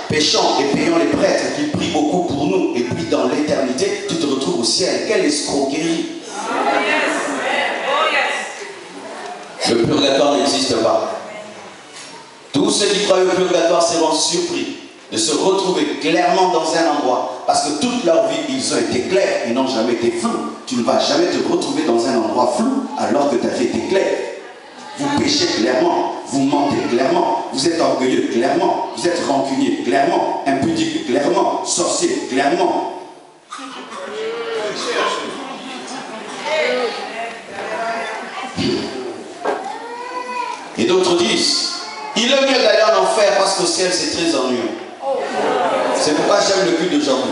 péchant et payant les prêtres qui prient beaucoup pour nous, et puis dans l'éternité, tu te retrouves au ciel. Quelle escroquerie! Le purgatoire n'existe pas. Tous ceux qui croient au purgatoire seront surpris de se retrouver clairement dans un endroit, parce que toute leur vie, ils ont été clairs, ils n'ont jamais été flous. Tu ne vas jamais te retrouver dans un endroit flou alors que ta vie était claire. Vous péchez clairement, vous mentez clairement, vous êtes orgueilleux clairement, vous êtes rancunier clairement, impudique clairement, sorcier clairement. Et d'autres disent, il est mieux d'aller en enfer parce qu'au ciel c'est très ennuyeux. C'est pourquoi j'aime le culte d'aujourd'hui.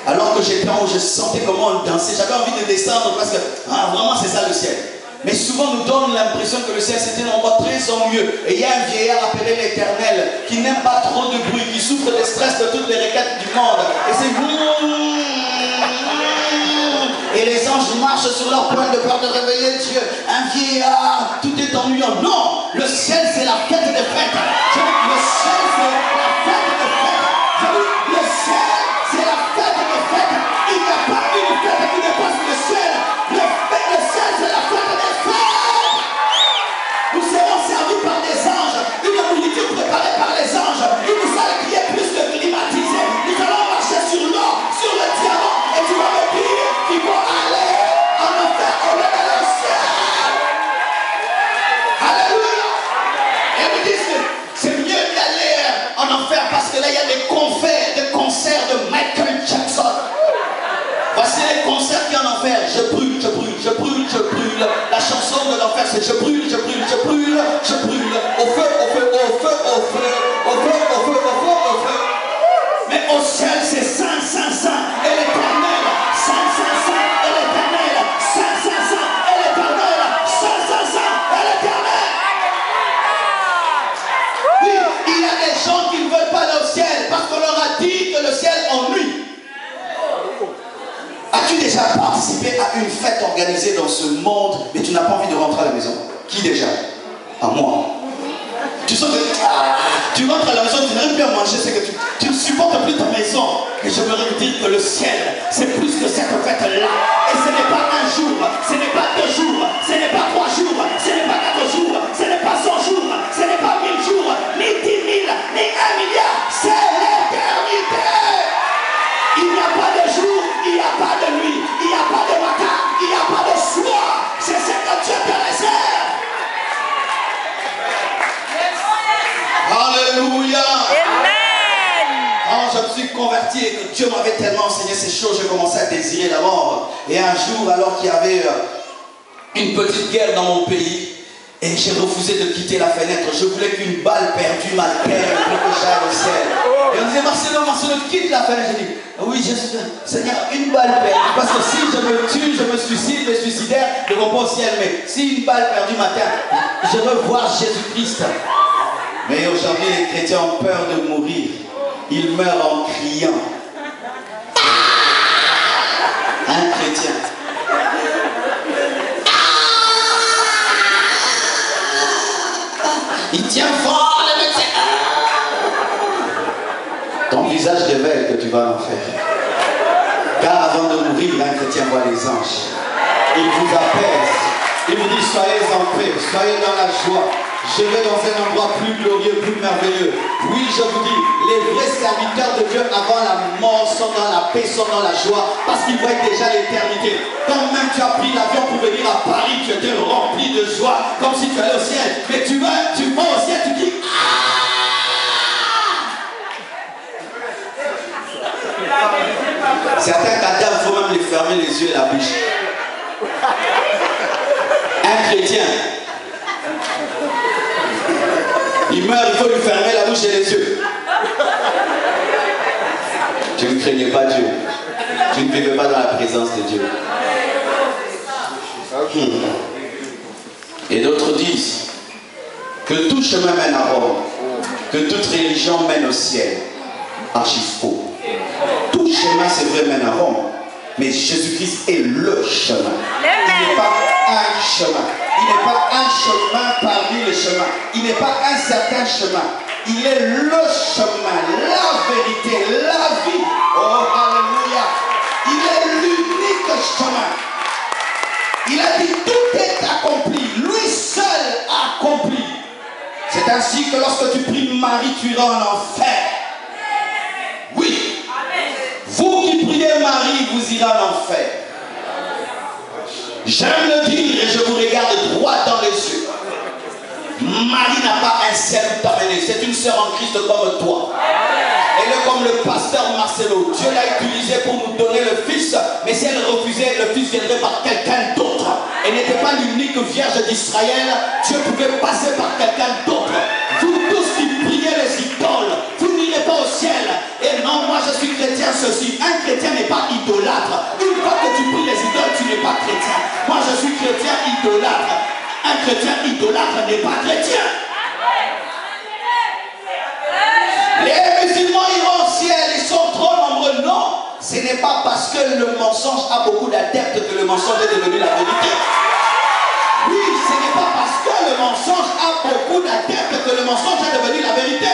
Alors que j'étais en haut, je sentais comment on dansait, j'avais envie de descendre parce que vraiment c'est ça le ciel. Mais souvent nous donne l'impression que le ciel c'était un endroit très ennuyeux. Et il y a un vieillard appelé l'Éternel qui n'aime pas trop de bruit, qui souffre de stress de toutes les requêtes du monde. Et c'est et les anges marchent sur leur pointe de peur de réveiller Dieu. Un vieillard, tout est ennuyant. Non, le ciel c'est la fête des fêtes. Le ciel c'est la fête des fêtes. Le ciel c'est la fête des fêtes. Il n'y a pas une fête qui dépasse le ciel. Le ciel c'est la fête des fêtes. Nous serons servis par des anges. Une nourriture préparée par les anges. Une salle qui est plus que climatisée. Nous allons marcher sur l'or, sur le diamant. Et tu vas me dire qu'il faut aller en enfer au lieu d'aller au ciel. Alléluia. Et ils me disent que c'est mieux d'aller en enfer parce que là il y a des concerts de Michael Jackson. Voici les concerts qui en enfer. Je brûle, je brûle, je brûle, je brûle. La chanson de l'enfer c'est je brûle, je brûle, je brûle, je brûle. Au feu, au feu, au feu, au feu, au feu, au feu, au feu, au feu. Mais au ciel c'est saint, saint, saint et l'éternel. Saint, saint, saint et l'éternel. Saint, saint, saint et l'éternel. Saint, saint, saint et l'éternel. Oui, il y a des gens qui ne veulent pas aller au ciel parce qu'on leur a dit que le ciel ennuie. As-tu déjà participé à une fête organisée dans ce monde, mais tu n'as pas envie de rentrer à la maison? Qui déjà? À moi. Tu sens que tu rentres à la maison, tu n'arrives plus à manger, c'est que tu ne supportes plus ta maison. Et je voudrais vous dire que le ciel, c'est plus que cette fête-là. Et ce n'est pas un jour, ce n'est pas 2 jours, ce n'est pas 3 jours, ce n'est pas 4 jours, ce n'est pas 100 jours, ce n'est pas 1000 jours, ni 10 000, ni 1 milliard, c'est l'éternité. Il n'y a pas de jour, il n'y a pas de nuit, il n'y a pas de matin, il n'y a pas de soir. C'est ce que Dieu te réserve. Alléluia. Amen. Quand je me suis converti et que Dieu m'avait tellement enseigné ces choses, j'ai commencé à désirer la mort. Et un jour, alors qu'il y avait une petite guerre dans mon pays, et j'ai refusé de quitter la fenêtre, je voulais qu'une balle perdue m'altère pour que j'aille au ciel. Et on disait, Marcelo, quitte la fenêtre. J'ai dit, oui, Seigneur, une balle perdue. Parce que si je me tue, je me suicide, les suicidaires ne vont pas au ciel. Mais si une balle perdue m'atteint, je veux voir Jésus-Christ. Mais aujourd'hui, les chrétiens ont peur de mourir. Ils meurent en criant. Un chrétien. Il tient fort le médecin. Ton visage révèle que tu vas en enfer. Car avant de mourir, un chrétien voit les anges. Il vous apaise. Il vous dit, soyez en paix, soyez dans la joie. Je vais dans un endroit plus glorieux, plus merveilleux. Oui, je vous dis, les vrais serviteurs de Dieu avant la mort sont dans la paix, sont dans la joie, parce qu'ils voient déjà l'éternité. Quand même tu as pris l'avion pour venir à Paris, tu étais rempli de joie, comme si tu allais au ciel. Mais tu vas au ciel, tu dis certains cadavres, il faut même les fermer les yeux et la bouche. Un chrétien, il meurt, il faut lui fermer la bouche et les yeux. Tu ne craignais pas Dieu. Tu ne vivais pas dans la présence de Dieu. Et d'autres disent que tout chemin mène à Rome, que toute religion mène au ciel. Archi faux. Tout chemin, c'est vrai, mène à Rome. Mais Jésus-Christ est le chemin. Il n'est pas un chemin. Il n'est pas un chemin parmi les chemins. Il n'est pas un certain chemin. Il est le chemin, C'est ainsi que lorsque tu pries Marie, tu iras en enfer. Oui. Vous qui priez Marie, vous irez en enfer. J'aime le dire et je vous regarde droit dans les yeux. Marie n'a pas un ciel où t'amener. C'est une sœur en Christ comme toi. Elle est comme le pasteur Marcelo. Dieu l'a utilisé pour nous donner le Fils. Mais si elle refusait, le Fils viendrait par quelqu'un d'autre. Elle n'était pas l'unique vierge d'Israël. Dieu pouvait passer par quelqu'un d'autre. Vous tous qui priez les idoles, vous n'irez pas au ciel. Et non, moi je suis chrétien ceci. Un chrétien n'est pas idolâtre. Une fois que tu pries les idoles, tu n'es pas chrétien. Moi je suis chrétien idolâtre. Un chrétien idolâtre n'est pas chrétien. Les musulmans iront au ciel, ils sont trop nombreux. Non, ce n'est pas parce que le mensonge a beaucoup d'adeptes que le mensonge est devenu la vérité. Oui, ce n'est pas parce que le mensonge a beaucoup d'adeptes que le mensonge est devenu la vérité.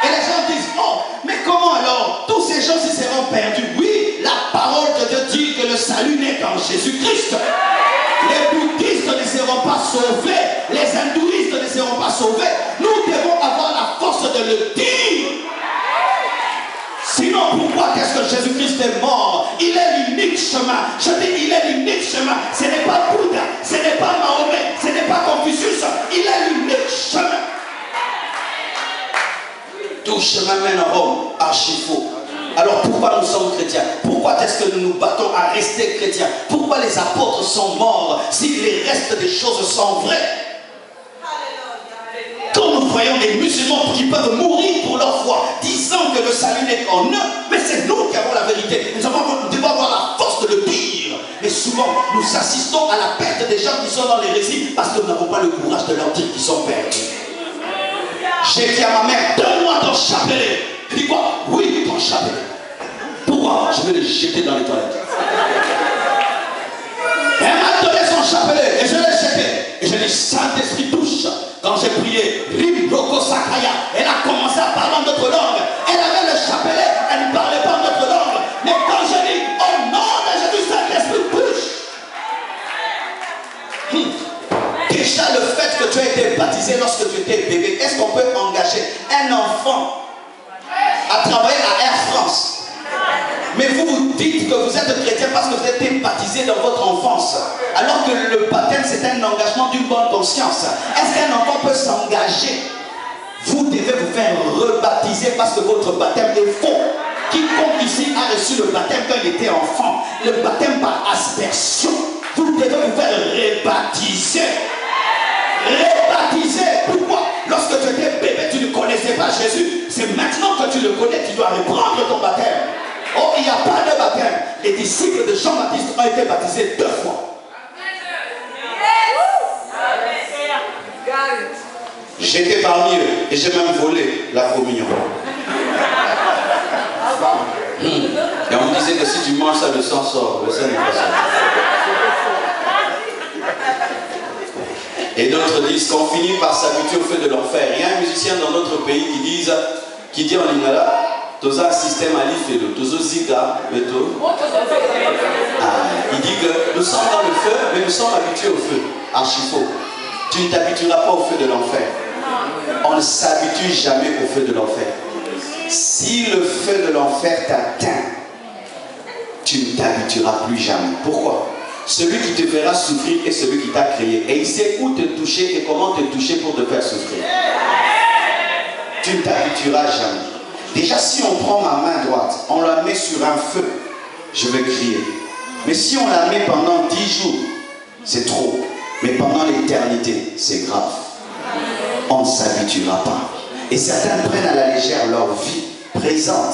Et les gens disent, oh, mais comment alors tous ces gens s'y seront perdus? Oui, la parole de Dieu dit que le salut n'est qu'en Jésus-Christ. Les bouddhistes ne seront pas sauvés, les hindouistes ne seront pas sauvés. Nous devons avoir la force de le dire. Sinon, pourquoi qu'est-ce que Jésus-Christ est mort? Il est l'unique chemin. Je dis, il est l'unique chemin. Ce n'est pas Bouddha, ce n'est pas Mahomet, ce n'est pas Confucius. Il est l'unique chemin. Tout chemin mène à Rome, archi faux. Alors pourquoi nous sommes chrétiens? Pourquoi est-ce que nous nous battons à rester chrétiens? Pourquoi les apôtres sont morts si les restes des choses sont vraies? Quand nous voyons des musulmans qui peuvent mourir pour leur foi, disant que le salut n'est qu'en eux, mais c'est nous qui avons la vérité. Nous devons avoir la force de le dire. Mais souvent, nous assistons à la perte des gens qui sont dans les récits parce que nous n'avons pas le courage de leur dire qu'ils sont perdus. J'ai dit à ma mère, donne-moi ton chapelet. Elle dit quoi? Oui, ton chapelet. Pourquoi? Je vais le jeter dans les toilettes. Elle m'a donné son chapelet et je l'ai jeté. Et je dis, Saint-Esprit touche. Quand j'ai prié, Rimbroko Sakaya, elle a commencé à parler en notre langue. Elle avait le chapelet, elle ne parlait pas en notre langue. Mais quand je dis, au nom de Jésus, Saint-Esprit touche. Déjà le fait que tu as été baptisé lorsque tu étais bébé, est-ce qu'on peut engager un enfant à travailler à Air France? Mais vous vous dites que vous êtes chrétien parce que vous êtes été baptisé dans votre enfance. Alors que le baptême c'est un engagement d'une bonne conscience. Est-ce qu'un enfant peut s'engager? Vous devez vous faire rebaptiser parce que votre baptême est faux. Quiconque ici a reçu le baptême quand il était enfant, le baptême par aspersion, vous devez vous faire rebaptiser. Rebaptiser. Pourquoi? Lorsque tu étais bébé, tu ne connaissais pas Jésus. C'est maintenant que tu le connais, tu dois reprendre ton baptême. Oh, il n'y a pas de baptême. Les disciples de Jean-Baptiste ont été baptisés 2 fois. J'étais parmi eux et j'ai même volé la communion. Et on me disait que si tu manges ça, le sang sort. Le sang n'est pas sorti. Et d'autres disent qu'on finit par s'habituer au feu de l'enfer. Il y a un musicien dans notre pays qui dit en lingala, Toza un système à l'ifélo, Tozo Zika, Beto. Il dit que nous sommes dans le feu, mais nous sommes habitués au feu. Archi faux. Tu ne t'habitueras pas au feu de l'enfer. On ne s'habitue jamais au feu de l'enfer. Si le feu de l'enfer t'atteint, tu ne t'habitueras plus jamais. Pourquoi? Celui qui te fera souffrir est celui qui t'a créé. Et il sait où te toucher et comment te toucher pour te faire souffrir. Tu ne t'habitueras jamais. Déjà, si on prend ma main droite, on la met sur un feu, je vais crier. Mais si on la met pendant 10 jours, c'est trop. Mais pendant l'éternité, c'est grave. On ne s'habituera pas. Et certains prennent à la légère leur vie présente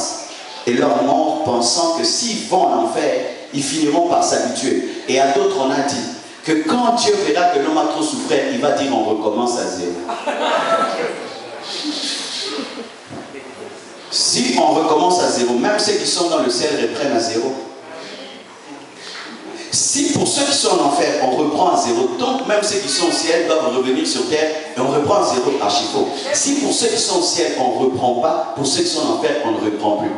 et leur mort, pensant que s'ils vont en enfer, ils finiront par s'habituer. Et à d'autres, on a dit que quand Dieu verra que l'homme a trop souffert, il va dire on recommence à zéro. Si on recommence à zéro, même ceux qui sont dans le ciel reprennent à zéro. Si pour ceux qui sont en enfer, on reprend à zéro, donc même ceux qui sont au ciel doivent revenir sur terre et on reprend à zéro, archi faux. Si pour ceux qui sont au ciel, on ne reprend pas, pour ceux qui sont en enfer, on ne reprend plus.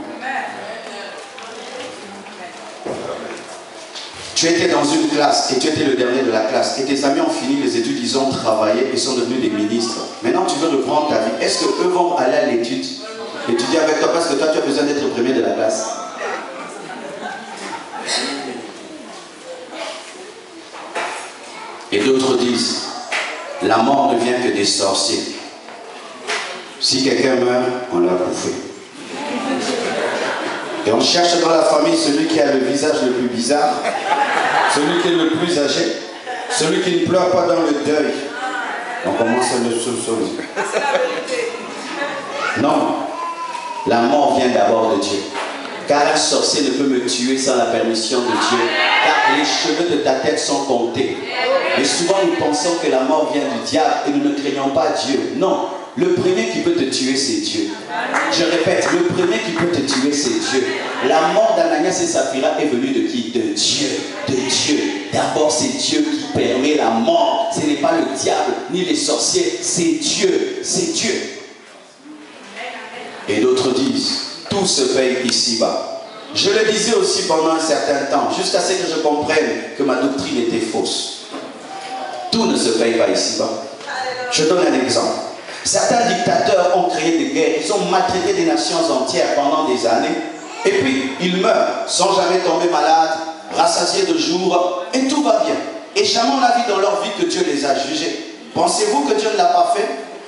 Tu étais dans une classe et tu étais le dernier de la classe et tes amis ont fini les études, ils ont travaillé et sont devenus des ministres. Maintenant tu veux reprendre ta vie. Est-ce qu'eux vont aller à l'étude, étudier avec toi parce que toi tu as besoin d'être le premier de la classe? Et d'autres disent, la mort ne vient que des sorciers. Si quelqu'un meurt, on l'a bouffé. Et on cherche dans la famille celui qui a le visage le plus bizarre, celui qui est le plus âgé, celui qui ne pleure pas dans le deuil. On commence à le soupçonner. Non, la mort vient d'abord de Dieu. Car un sorcier ne peut me tuer sans la permission de Dieu. Car les cheveux de ta tête sont comptés. Mais souvent nous pensons que la mort vient du diable et nous ne craignons pas Dieu. Non, le premier qui peut te tuer c'est Dieu. Je répète, le premier qui peut te tuer c'est Dieu. La mort d'Ananias et Saphira est venue de qui? De Dieu. De Dieu. D'abord c'est Dieu qui permet la mort. Ce n'est pas le diable ni les sorciers, c'est Dieu. C'est Dieu. Et d'autres disent, tout se paye ici-bas. Je le disais aussi pendant un certain temps, jusqu'à ce que je comprenne que ma doctrine était fausse. Tout ne se paye pas ici-bas. Je donne un exemple. Certains dictateurs ont créé des guerres, ils ont maltraité des nations entières pendant des années, et puis ils meurent sans jamais tomber malades, rassasiés de jours, et tout va bien. Et jamais on a vu dans leur vie que Dieu les a jugés. Pensez-vous que Dieu ne l'a pas fait?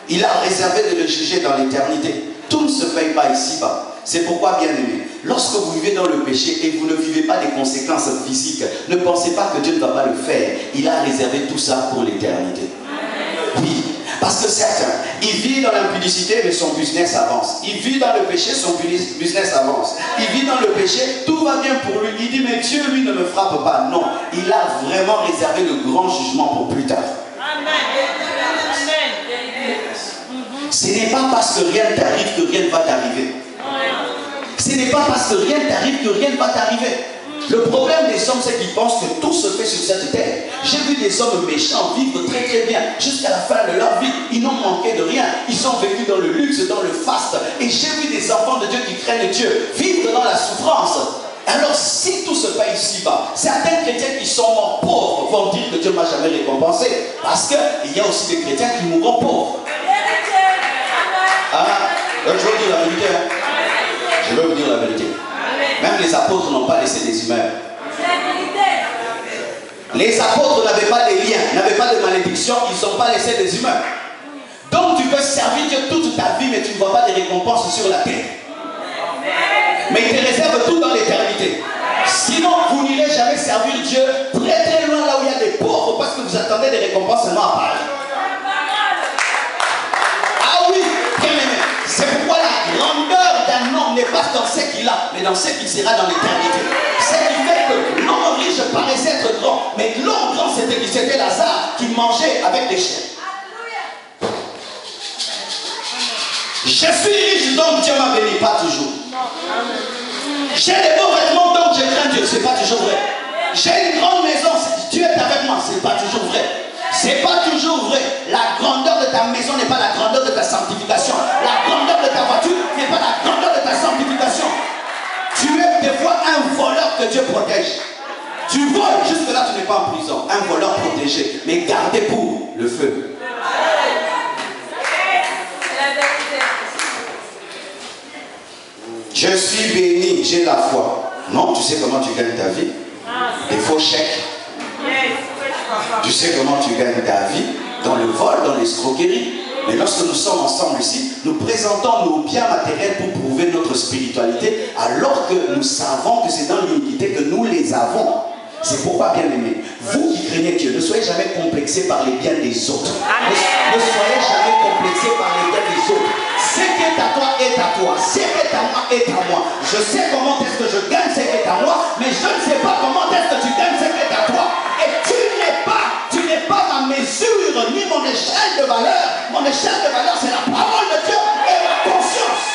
Il a réservé de le juger dans l'éternité. Tout ne se paye pas ici-bas. C'est pourquoi, bien aimé, lorsque vous vivez dans le péché et vous ne vivez pas des conséquences physiques, ne pensez pas que Dieu ne va pas le faire. Il a réservé tout ça pour l'éternité. Oui, parce que certains, ils vivent dans l'impudicité, mais son business avance. Il vit dans le péché, son business avance. Il vit dans le péché, tout va bien pour lui. Il dit, mais Dieu, lui, ne me frappe pas. Non, il a vraiment réservé le grand jugement pour plus tard. Ce n'est pas parce que rien t'arrive que rien ne va t'arriver. Ce n'est pas parce que rien t'arrive que rien ne va t'arriver. Le problème des hommes, c'est qu'ils pensent que tout se fait sur cette terre. J'ai vu des hommes méchants vivre très très bien jusqu'à la fin de leur vie. Ils n'ont manqué de rien. Ils ont vécu dans le luxe, dans le faste. Et j'ai vu des enfants de Dieu qui craignent Dieu vivre dans la souffrance. Alors si tout se paye ici-bas, certains chrétiens qui sont morts pauvres vont dire que Dieu ne m'a jamais récompensé. Parce qu'il y a aussi des chrétiens qui mourront pauvres. Ah, je vais vous dire la vérité. Je vais vous dire la vérité. Même les apôtres n'ont pas laissé des humains. Les apôtres n'avaient pas de liens, n'avaient pas de malédiction, ils n'ont pas laissé des humains. Donc tu peux servir Dieu toute ta vie, mais tu ne vois pas de récompense sur la terre. Mais il te réserve tout dans l'éternité. Sinon, vous n'irez jamais servir Dieu très très loin là où il y a des pauvres, parce que vous attendez des récompenses seulement à Paris. Ah oui, bien aimé. C'est pourquoi la grandeur d'un homme n'est pas dans ce qu'il a, mais dans ce qu'il sera dans l'éternité. Ce qui fait que l'homme riche paraissait être grand, mais l'homme grand c'était Lazare qui mangeait avec des chiens. Je suis riche donc Dieu m'a béni, pas toujours. J'ai des beaux vêtements donc je crains Dieu, c'est pas toujours vrai. J'ai une grande maison, Dieu est avec moi, c'est pas toujours vrai. C'est pas toujours vrai. La grandeur de ta maison n'est pas la grandeur de ta sanctification. La grandeur de ta voiture n'est pas la grandeur de ta sanctification. Tu es des fois un voleur que Dieu protège. Tu voles, jusque là tu n'es pas en prison. Un voleur protégé, mais gardé pour le feu. Je suis béni, j'ai la foi. Non, tu sais comment tu gagnes ta vie? Des faux chèques. Tu sais comment tu gagnes ta vie? Dans le vol, dans l'escroquerie. Mais lorsque nous sommes ensemble ici, nous présentons nos biens matériels pour prouver notre spiritualité, alors que nous savons que c'est dans l'unité que nous les avons. C'est pourquoi, bien aimé, vous qui craignez Dieu, ne soyez jamais complexés par les biens des autres. Ne soyez jamais complexés par les biens des autres. Ce qui est à toi est à toi. Ce qui est à moi est à moi. Je sais comment est-ce que je gagne ce qui est à moi, mais je ne sais pas comment est-ce que tu gagnes ce qui est à toi. Et tu n'es pas ma mesure, ni mon échelle de valeur. Mon échelle de valeur, c'est la parole de Dieu et ma conscience.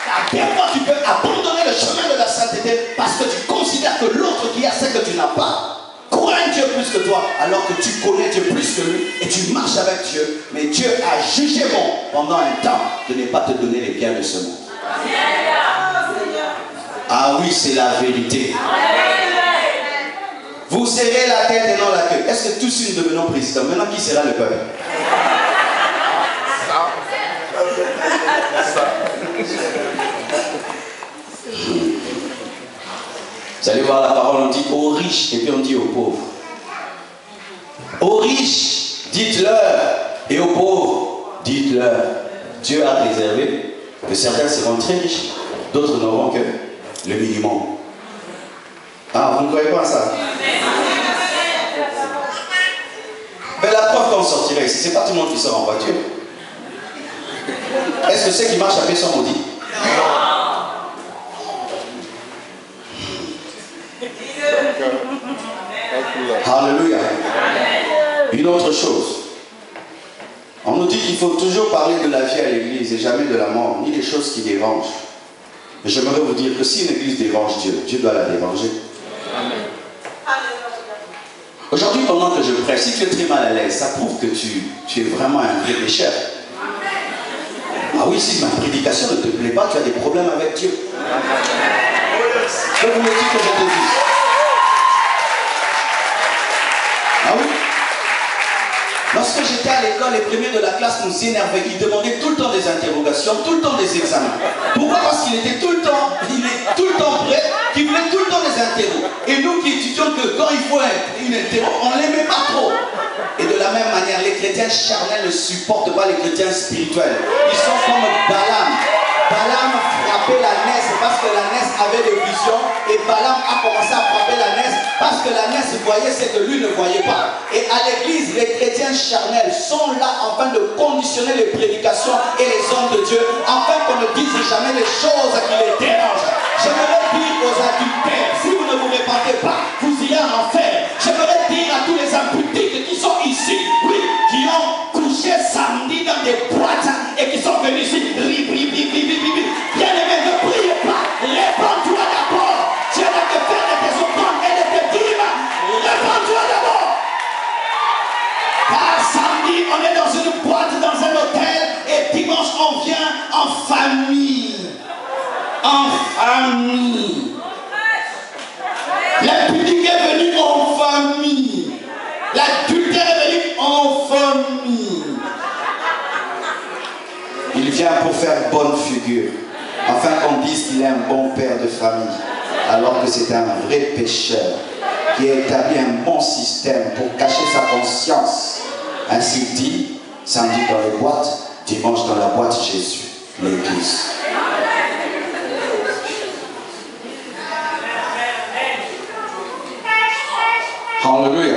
Car des fois, tu peux abandonner le chemin de la sainteté parce que tu considères que l'autre qui a ce que tu n'as pas craint Dieu plus que toi, alors que tu connais Dieu plus que lui et tu marches avec Dieu. Mais Dieu a jugé bon pendant un temps de ne pas te donner les biens de ce monde. Ah oui, c'est la vérité. Vous serrez la tête et non la queue. Est-ce que tous nous devenons présidents? Maintenant, qui sera le peuple? Vous allez voir la parole, on dit aux riches et puis on dit aux pauvres. Aux riches, dites-leur, et aux pauvres, dites-leur. Dieu a réservé que certains seront très riches, d'autres n'auront que le minimum. Ah, vous ne croyez pas à ça? Mais la preuve qu'on sortirait ici, c'est pas tout le monde qui sort en voiture. Est-ce que ceux qui marchent à pied sont maudits? Alléluia. Une autre chose. On nous dit qu'il faut toujours parler de la vie à l'église et jamais de la mort, ni des choses qui dérangent. Mais j'aimerais vous dire que si une église dérange Dieu, Dieu doit la déranger. Aujourd'hui, pendant que je prêche, si tu es très mal à l'aise, ça prouve que tu es vraiment un vrai pécheur. Ah oui, si ma prédication ne te plaît pas, tu as des problèmes avec Dieu. Que voulez-tu que je te dise? Ah oui? Lorsque j'étais à l'école, les premiers de la classe nous énervaient. Ils demandaient tout le temps des interrogations, tout le temps des examens. Pourquoi? Parce qu'il était tout le temps prêt, qu'il voulait tout le temps des interros. Et nous qui étudions que quand il faut une interro, on ne l'aimait pas trop. Et de la même manière, les chrétiens charnels ne supportent pas les chrétiens spirituels. Ils sont comme Balaam. Balaam frappait la naisse parce que la naisse avait des visions. Et Balaam a commencé à frapper la naisse parce que la naisse voyait ce que lui ne voyait pas. Et à l'église, les chrétiens charnels sont là afin de conditionner les prédications et les hommes de Dieu, afin qu'on ne dise jamais les choses qui les dérangent. J'aimerais dire aux adultères, si vous ne vous répandez pas, vous irez en enfer. J'aimerais dire à tous les imputiques qui sont ici, oui, qui ont couché samedi dans des boîtes et qui sont venus ici, bien aimé, ne priez pas, répands-toi d'abord. Dieu va te faire de tes offrandes et de tes dîmes. Répands-toi d'abord. Car samedi, on est dans une boîte, dans un hôtel, et dimanche, on vient en famille. En famille. L'impudique est venu en famille. L'adultère est venu en famille. Il vient pour faire bonne figure, afin qu'on dise qu'il est un bon père de famille, alors que c'est un vrai pécheur qui a établi un bon système pour cacher sa conscience. Ainsi dit, samedi dans les boîtes, dimanche dans la boîte Jésus, l'église. Alléluia.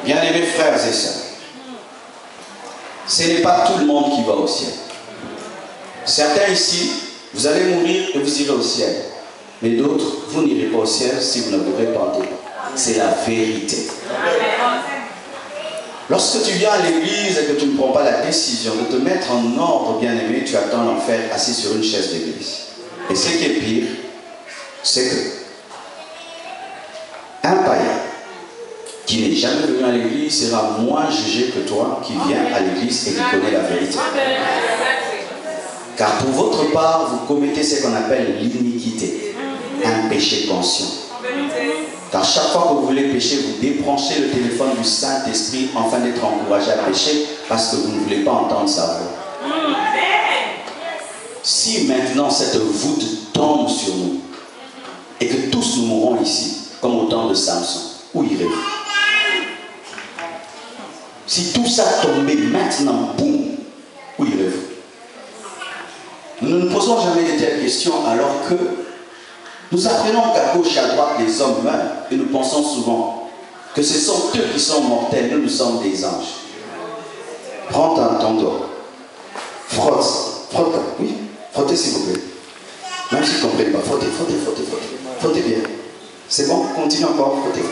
Bien-aimés frères et sœurs, ce n'est pas tout le monde qui va au ciel. Certains ici, vous allez mourir et vous irez au ciel. Mais d'autres, vous n'irez pas au ciel si vous ne vous répandez pas. C'est la vérité. Lorsque tu viens à l'église et que tu ne prends pas la décision de te mettre en ordre, bien-aimé, tu attends l'enfer assis sur une chaise d'église. Et ce qui est pire, c'est que un païen qui n'est jamais venu à l'église sera moins jugé que toi qui viens à l'église et qui connais la vérité. Car pour votre part, vous commettez ce qu'on appelle l'iniquité, un péché conscient. Car chaque fois que vous voulez pécher, vous débranchez le téléphone du Saint-Esprit afin d'être encouragé à pécher parce que vous ne voulez pas entendre sa voix. Si maintenant cette voûte tombe sur nous et que tous nous mourrons ici, comme au temps de Samson, où irez-vous? Si tout ça tombait maintenant, boum, où irez-vous? Nous ne nous posons jamais de telles questions alors que nous apprenons qu'à gauche et à droite les hommes meurent et nous pensons souvent que ce sont eux qui sont mortels, nous sommes des anges. Prends ton doigt, frotte, oui, frottez s'il vous plaît. Même si vous ne comprenez pas, frottez bien. C'est bon, continue encore, frottez.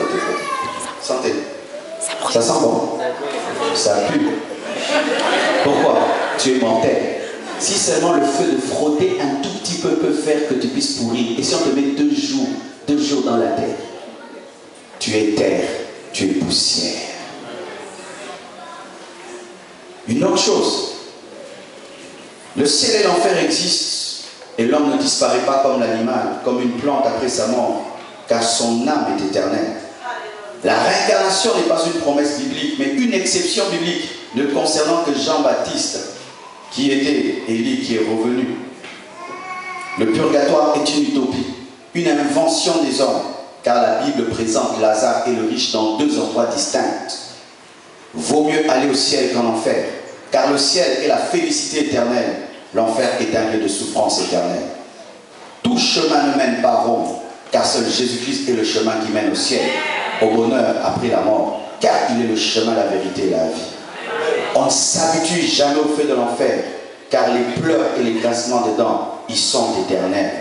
Sentez. Ça sent bon. Ça pue. Pourquoi? Tu es mortel. Si seulement le feu de frotter un tout petit peu peut faire que tu puisses pourrir, et si on te met 2 jours dans la terre, tu es terre, tu es poussière. Une autre chose, le ciel et l'enfer existent, et l'homme ne disparaît pas comme l'animal, comme une plante après sa mort, car son âme est éternelle. La réincarnation n'est pas une promesse biblique, mais une exception biblique ne concernant que Jean-Baptiste, qui était Élie, qui est revenu. Le purgatoire est une utopie, une invention des hommes, car la Bible présente Lazare et le riche dans deux endroits distincts. Vaut mieux aller au ciel qu'en enfer, car le ciel est la félicité éternelle, l'enfer est un lieu de souffrance éternelle. Tout chemin ne mène pas à Rome, car seul Jésus-Christ est le chemin qui mène au ciel, au bonheur après la mort, car il est le chemin, la vérité et la vie. On ne s'habitue jamais au feu de l'enfer, car les pleurs et les grincements des dents y sont éternels.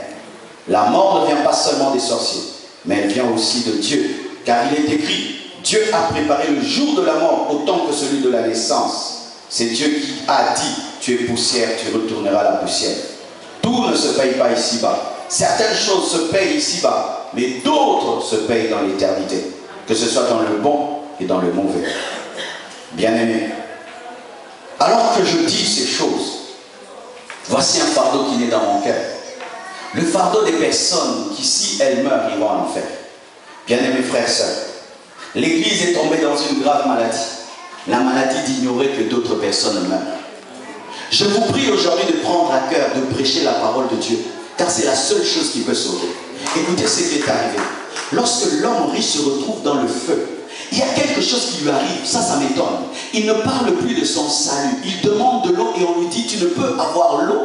La mort ne vient pas seulement des sorciers, mais elle vient aussi de Dieu, car il est écrit, Dieu a préparé le jour de la mort autant que celui de la naissance. C'est Dieu qui a dit, tu es poussière, tu retourneras à la poussière. Tout ne se paye pas ici-bas. Certaines choses se payent ici-bas, mais d'autres se payent dans l'éternité, que ce soit dans le bon et dans le mauvais. Bien-aimés, alors que je dis ces choses, voici un fardeau qui naît dans mon cœur. Le fardeau des personnes qui, si elles meurent, iront en enfer. Bien-aimés frères et sœurs, l'Église est tombée dans une grave maladie. La maladie d'ignorer que d'autres personnes meurent. Je vous prie aujourd'hui de prendre à cœur de prêcher la parole de Dieu, car c'est la seule chose qui peut sauver. Écoutez ce qui est arrivé. Lorsque l'homme riche se retrouve dans le feu, il y a quelque chose qui lui arrive, ça m'étonne. Il ne parle plus de son salut, il demande de l'eau et on lui dit, tu ne peux avoir l'eau.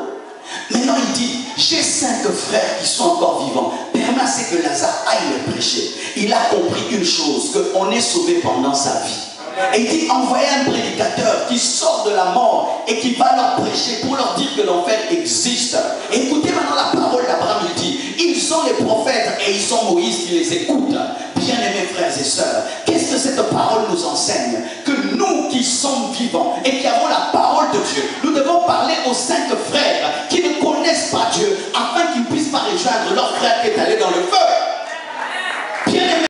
Maintenant il dit, j'ai 5 frères qui sont encore vivants, permets à ce que Lazare aille les prêcher. Il a compris une chose, qu'on est sauvé pendant sa vie. Et il dit, envoyez un prédicateur qui sort de la mort et qui va leur prêcher pour leur dire que l'enfer existe. Et écoutez maintenant la parole d'Abraham, il dit, ils ont les prophètes et ils ont Moïse qui les écoute. Bien-aimés frères et sœurs, qu'est-ce que cette parole nous enseigne? Que nous qui sommes vivants et qui avons la parole de Dieu, nous devons parler aux 5 frères qui ne connaissent pas Dieu,